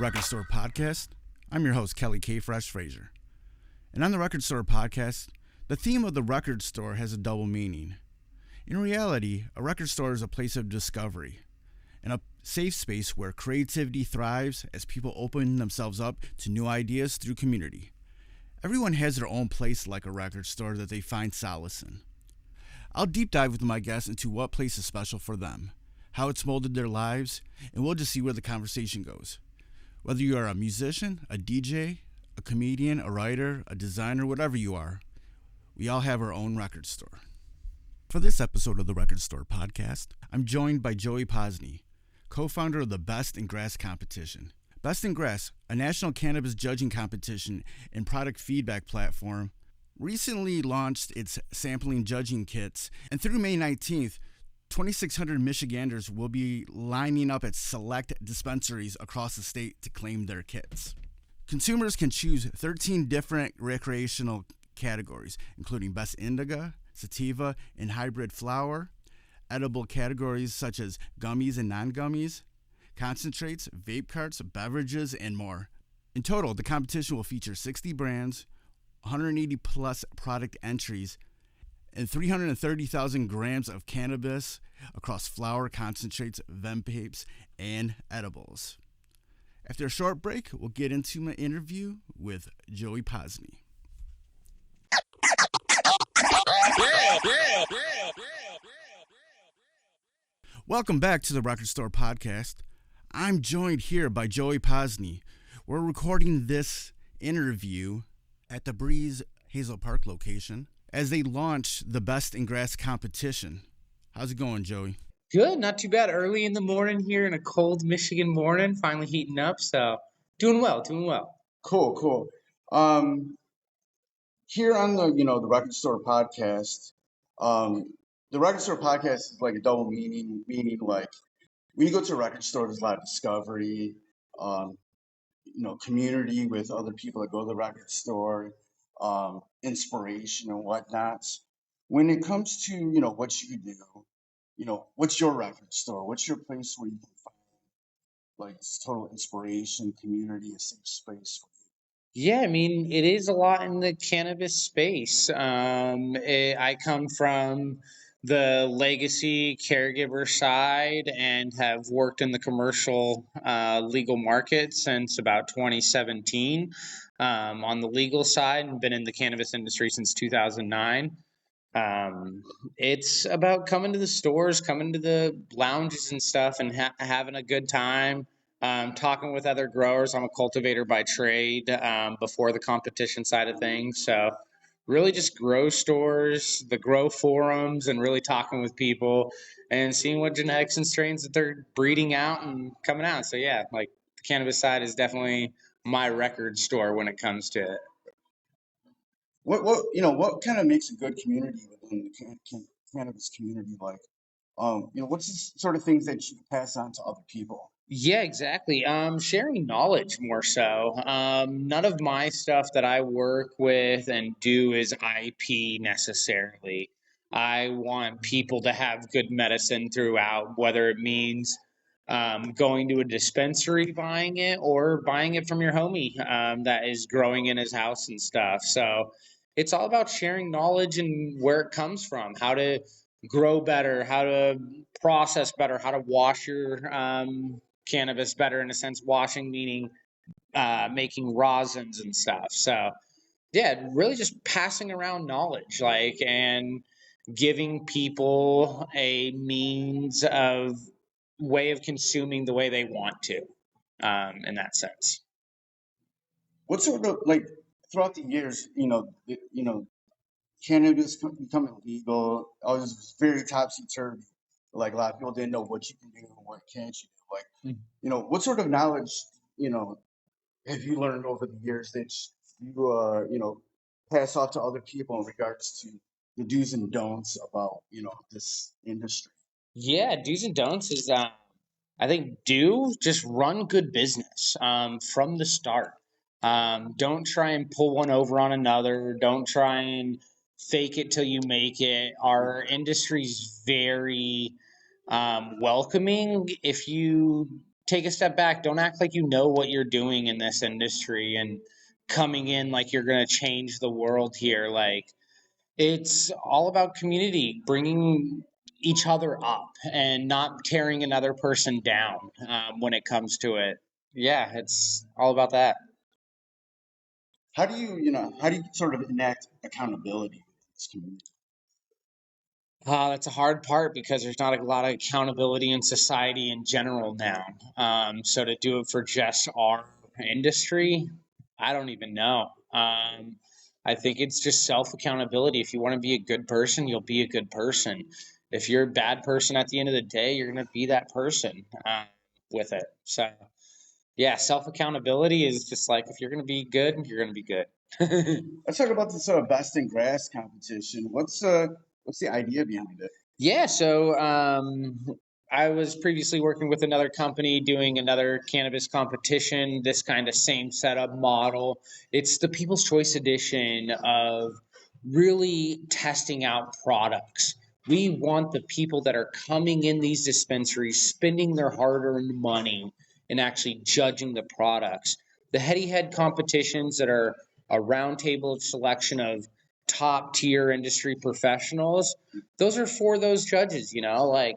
Record Store Podcast. I'm your host, Kelly K. Fresh Fraser. And on the Record Store Podcast, the theme of the record store has a double meaning. In reality, a record store is a place of discovery and a safe space where creativity thrives as people open themselves up to new ideas through community. Everyone has their own place like a record store that they find solace in. I'll deep dive with my guests into what place is special for them, how it's molded their lives, and we'll just see where the conversation goes. Whether you are a musician, a DJ, a comedian, a writer, a designer, whatever you are, we all have our own record store. For this episode of the Record Store Podcast, I'm joined by Joey Posney, co-founder of the Best in Grass competition. Best in Grass, a national cannabis judging competition and product feedback platform, recently launched its sampling judging kits, and through May 19th, 2,600 Michiganders will be lining up at select dispensaries across the state to claim their kits. Consumers can choose 13 different recreational categories, including Best Indica, Sativa, and Hybrid Flower, edible categories such as gummies and non-gummies, concentrates, vape carts, beverages, and more. In total, the competition will feature 60 brands, 180 plus product entries, and 330,000 grams of cannabis across flower, concentrates, vapes, and edibles. After a short break, we'll get into my interview with Joey Posney. Welcome back to the Record Store Podcast. I'm joined here by Joey Posney. We're recording this interview at the Breeze Hazel Park location as they launch the Best in Grass competition. How's it going, Joey? Good, not too bad. Early in the morning here in a cold Michigan morning, finally heating up, so doing well. Cool. Here on the Record Store Podcast, the Record Store Podcast is like a double meaning like when you go to a record store, there's a lot of discovery, community with other people that go to the record store, inspiration and whatnot. When it comes to, what you do, what's your record store? What's your place where you can find like total inspiration, community, a safe space for Yeah, I mean, it is a lot in the cannabis space. I come from the legacy caregiver side and have worked in the commercial legal market since about 2017 on the legal side and been in the cannabis industry since 2009. It's about coming to the stores, coming to the lounges and stuff and having a good time. Talking with other growers. I'm a cultivator by trade before the competition side of things. So really just grow stores, the grow forums, and really talking with people and seeing what genetics and strains that they're breeding out and coming out. So yeah, like the cannabis side is definitely my record store when it comes to it. what kind of makes a good community within the cannabis community? Like, what's the sort of things that you can pass on to other people? Yeah, exactly. Sharing knowledge more so. None of my stuff that I work with and do is IP necessarily. I want people to have good medicine throughout, whether it means going to a dispensary buying it or buying it from your homie that is growing in his house and stuff. So it's all about sharing knowledge and where it comes from, how to grow better, how to process better, how to wash your cannabis better, in a sense, washing meaning making rosins and stuff. So yeah, really just passing around knowledge, like, and giving people a means of way of consuming the way they want to in that sense. What sort of like throughout the years, cannabis becoming legal, I was very topsy turvy. Like a lot of people didn't know what you can do, what can't you do. Like, what sort of knowledge, have you learned over the years that you pass off to other people in regards to the do's and don'ts about, this industry? Yeah, do's and don'ts is I think just run good business from the start. Don't try and pull one over on another. Don't try and fake it till you make it. Our industry's very welcoming if you take a step back. Don't act like you know what you're doing in this industry and coming in like you're going to change the world here. Like, it's all about community, bringing each other up and not tearing another person down when it comes to it. Yeah, it's all about that. How do you sort of enact accountability in this community? That's a hard part because there's not a lot of accountability in society in general now. So to do it for just our industry, I don't even know. I think it's just self accountability. If you want to be a good person, you'll be a good person. If you're a bad person at the end of the day, you're going to be that person with it. So, yeah, self accountability is just like if you're going to be good, you're going to be good. Let's talk about this best in grass competition. What's the idea behind it? Yeah, so I was previously working with another company doing another cannabis competition, this kind of same setup model. It's the People's Choice Edition of really testing out products. We want the people that are coming in these dispensaries, spending their hard earned money, and actually judging the products. The heady head competitions that are a roundtable selection of top tier industry professionals, those are for those judges, like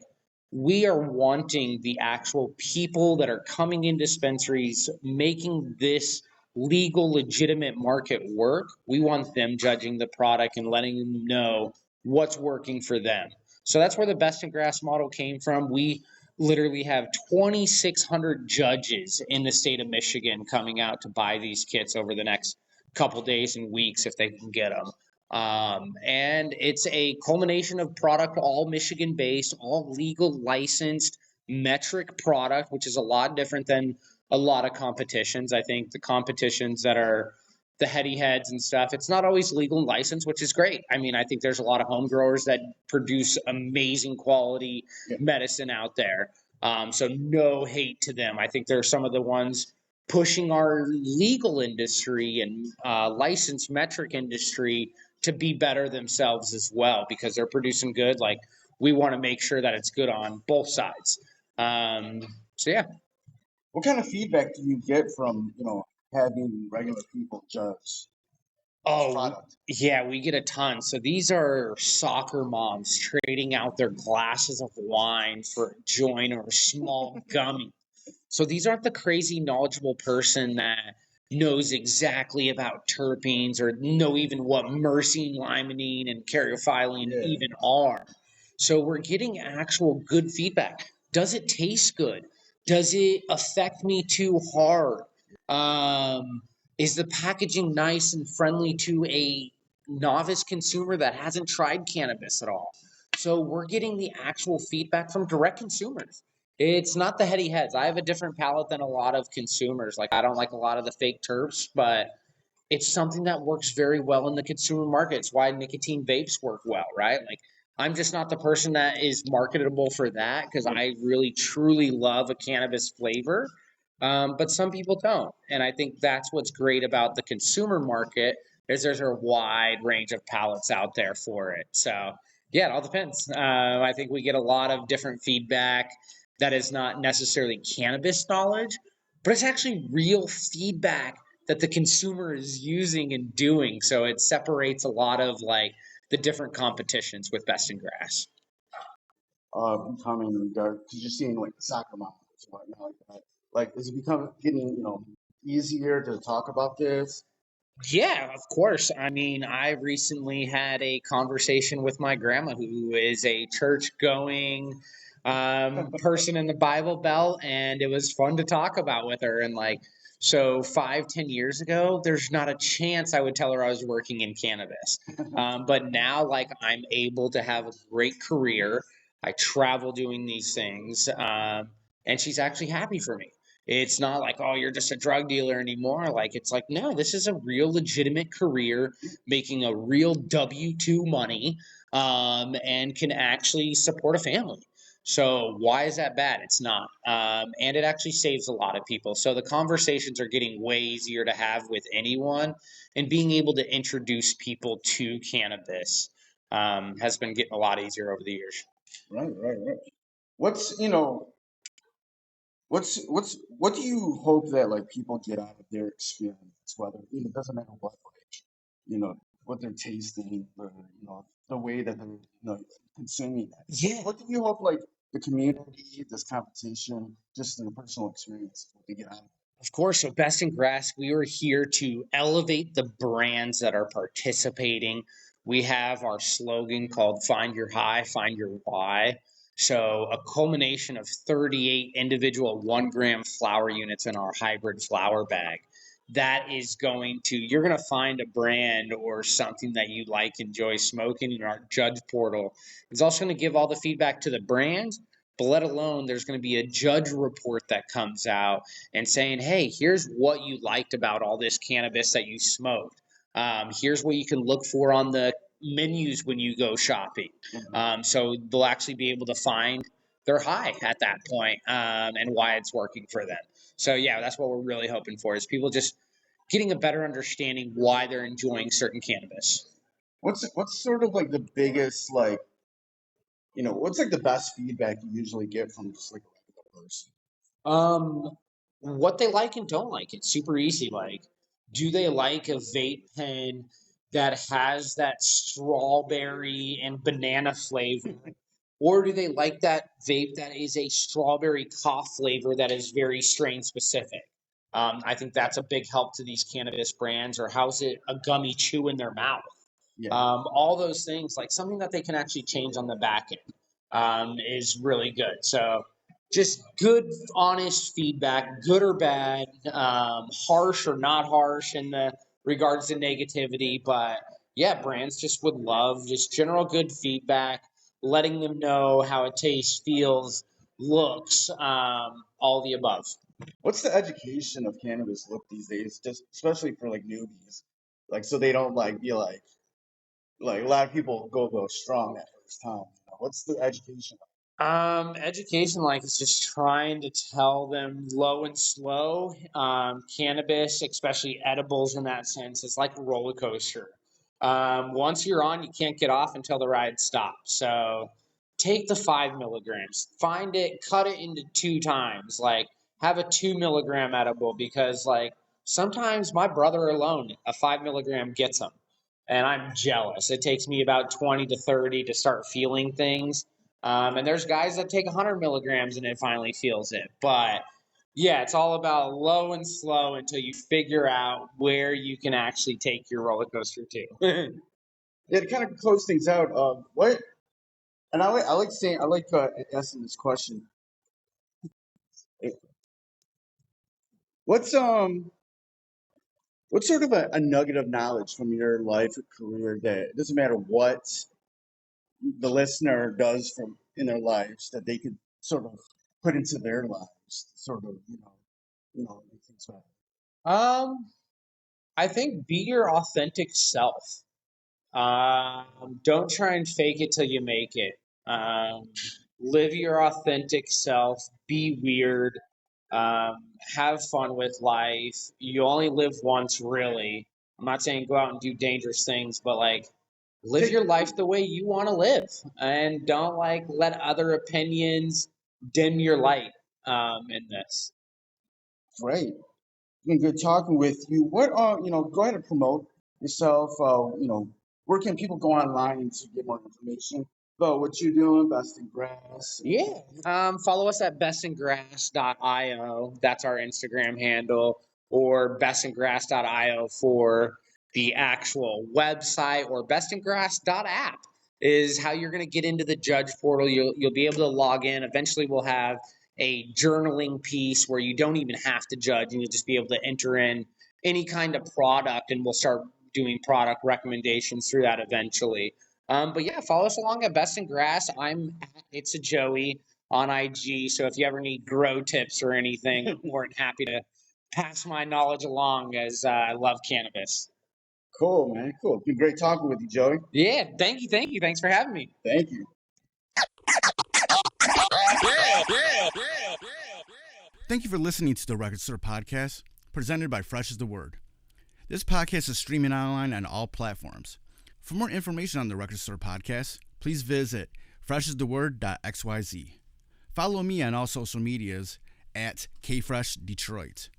we are wanting the actual people that are coming in dispensaries making this legal legitimate market work. We want them judging the product and letting them know what's working for them. So that's where the best in grass model came from. We literally have 2,600 judges in the state of Michigan coming out to buy these kits over the next couple days and weeks if they can get them. And it's a culmination of product, all Michigan based, all legal licensed metric product, which is a lot different than a lot of competitions. I think the competitions that are the heady heads and stuff, it's not always legal and licensed, which is great. I mean, I think there's a lot of home growers that produce amazing quality medicine out there. So no hate to them. I think there are some of the ones pushing our legal industry and licensed metric industry to be better themselves as well because they're producing good. Like we want to make sure that it's good on both sides. So yeah. What kind of feedback do you get from having regular people judge Oh, product? yeah, we get a ton. So these are soccer moms trading out their glasses of wine for a joint or a small gummy. So these aren't the crazy knowledgeable person that knows exactly about terpenes or know even what myrcene, limonene, and caryophyllene even are. So we're getting actual good feedback. Does it taste good? Does it affect me too hard? Um, is the packaging nice and friendly to a novice consumer that hasn't tried cannabis at all? So we're getting the actual feedback from direct consumers. It's not the heady heads. I have a different palate than a lot of consumers. Like I don't like a lot of the fake terps, but it's something that works very well in the consumer market. It's why nicotine vapes work well, right? Like I'm just not the person that is marketable for that because I really truly love a cannabis flavor. But some people don't, and I think that's what's great about the consumer market is there's a wide range of palettes out there for it. So yeah, it all depends. I think we get a lot of different feedback that is not necessarily cannabis knowledge, but it's actually real feedback that the consumer is using and doing. So it separates a lot of like the different competitions with best in grass. Becoming dark because you're seeing like soccer moms and whatnot like that. Like, is it getting easier to talk about this? Yeah, of course. I mean, I recently had a conversation with my grandma, who is a church going person in the Bible Belt, and it was fun to talk about with her. And like, so 5, 10 years ago, there's not a chance I would tell her I was working in cannabis. But now, like, I'm able to have a great career. I travel doing these things, and she's actually happy for me. It's not like, oh, you're just a drug dealer anymore. Like, it's like, no, this is a real legitimate career, making a real W 2 money, and can actually support a family. So, why is that bad? It's not. And it actually saves a lot of people. So, the conversations are getting way easier to have with anyone, and being able to introduce people to cannabis has been getting a lot easier over the years. Right. What's what do you hope that like people get out of their experience? Whether it doesn't matter what, like, what they're tasting, or the way that they're consuming it. Yeah. What do you hope like the community, this competition, just their personal experience, what they get out of it? Of course. So, Best in Grass, we are here to elevate the brands that are participating. We have our slogan called Find Your High, Find Your Why. So, a culmination of 38 individual 1 gram flower units in our hybrid flower bag. That is you're going to find a brand or something that you like, enjoy smoking in our judge portal. It's also going to give all the feedback to the brands, but let alone there's going to be a judge report that comes out and saying, hey, here's what you liked about all this cannabis that you smoked. Here's what you can look for on the menus when you go shopping. So they'll actually be able to find their high at that point, and why it's working for them. So yeah, that's what we're really hoping for, is people just getting a better understanding why they're enjoying certain cannabis. What's sort of like the biggest like what's like the best feedback you usually get from just like a regular person? What they like and don't like. It's super easy. Like, do they like a vape pen that has that strawberry and banana flavor? Or do they like that vape that is a strawberry cough flavor that is very strain specific? I think that's a big help to these cannabis brands. Or how's it a gummy chew in their mouth? Yeah. All those things, like something that they can actually change on the back end, is really good. So just good, honest feedback, good or bad, harsh or not harsh in the regards to negativity. But yeah, brands just would love just general good feedback, letting them know how it tastes, feels, looks, all the above. What's the education of cannabis look these days, just especially for like newbies, like so they don't like be like a lot of people go strong that first time. What's the education? Education, like, is just trying to tell them low and slow. Cannabis, especially edibles in that sense, is like a roller coaster. Once you're on, you can't get off until the ride stops. So take the 5 milligrams, find it, cut it into 2 times. Like, have a 2 milligram edible, because, like, sometimes my brother alone, a 5 milligram gets him. And I'm jealous. It takes me about 20 to 30 to start feeling things. And there's guys that take 100 milligrams and it finally feels it. But yeah, it's all about low and slow until you figure out where you can actually take your roller coaster to. Yeah, to kind of close things out, what and I like saying I like asking this question. What's what's sort of a nugget of knowledge from your life or career that it doesn't matter what the listener does from in their lives that they could sort of put into their lives, sort of make things better. um, I think be your authentic self. Don't try and fake it till you make it. Um, Live your authentic self. Be weird. Have fun with life. You only live once, really. I'm not saying go out and do dangerous things, but like live your life the way you want to live, and don't like let other opinions dim your light. In this. Great. It's been good talking with you. What go ahead and promote yourself. Where can people go online to get more information about what you're doing, Best in Grass? Yeah. Follow us at bestingrass.io. That's our Instagram handle, or bestingrass.io for the actual website, or bestingrass.app is how you're going to get into the judge portal. You'll be able to log in. Eventually, we'll have a journaling piece where you don't even have to judge, and you'll just be able to enter in any kind of product, and we'll start doing product recommendations through that eventually. But yeah, follow us along at Best in Grass. I'm at It's a Joey on IG. So if you ever need grow tips or anything, I'm more than happy to pass my knowledge along, as I love cannabis. Cool, man. Cool. It's been great talking with you, Joey. Yeah, thank you, thank you. Thanks for having me. Thank you. Thank you for listening to the Record Store Podcast, presented by Fresh is the Word. This podcast is streaming online on all platforms. For more information on the Record Store Podcast, please visit freshestheword.xyz. Follow me on all social medias at KFreshDetroit.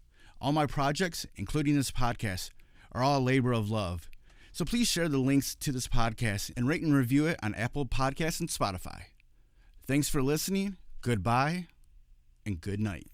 All my projects, including this podcast, are all a labor of love. So please share the links to this podcast and rate and review it on Apple Podcasts and Spotify. Thanks for listening, goodbye, and good night.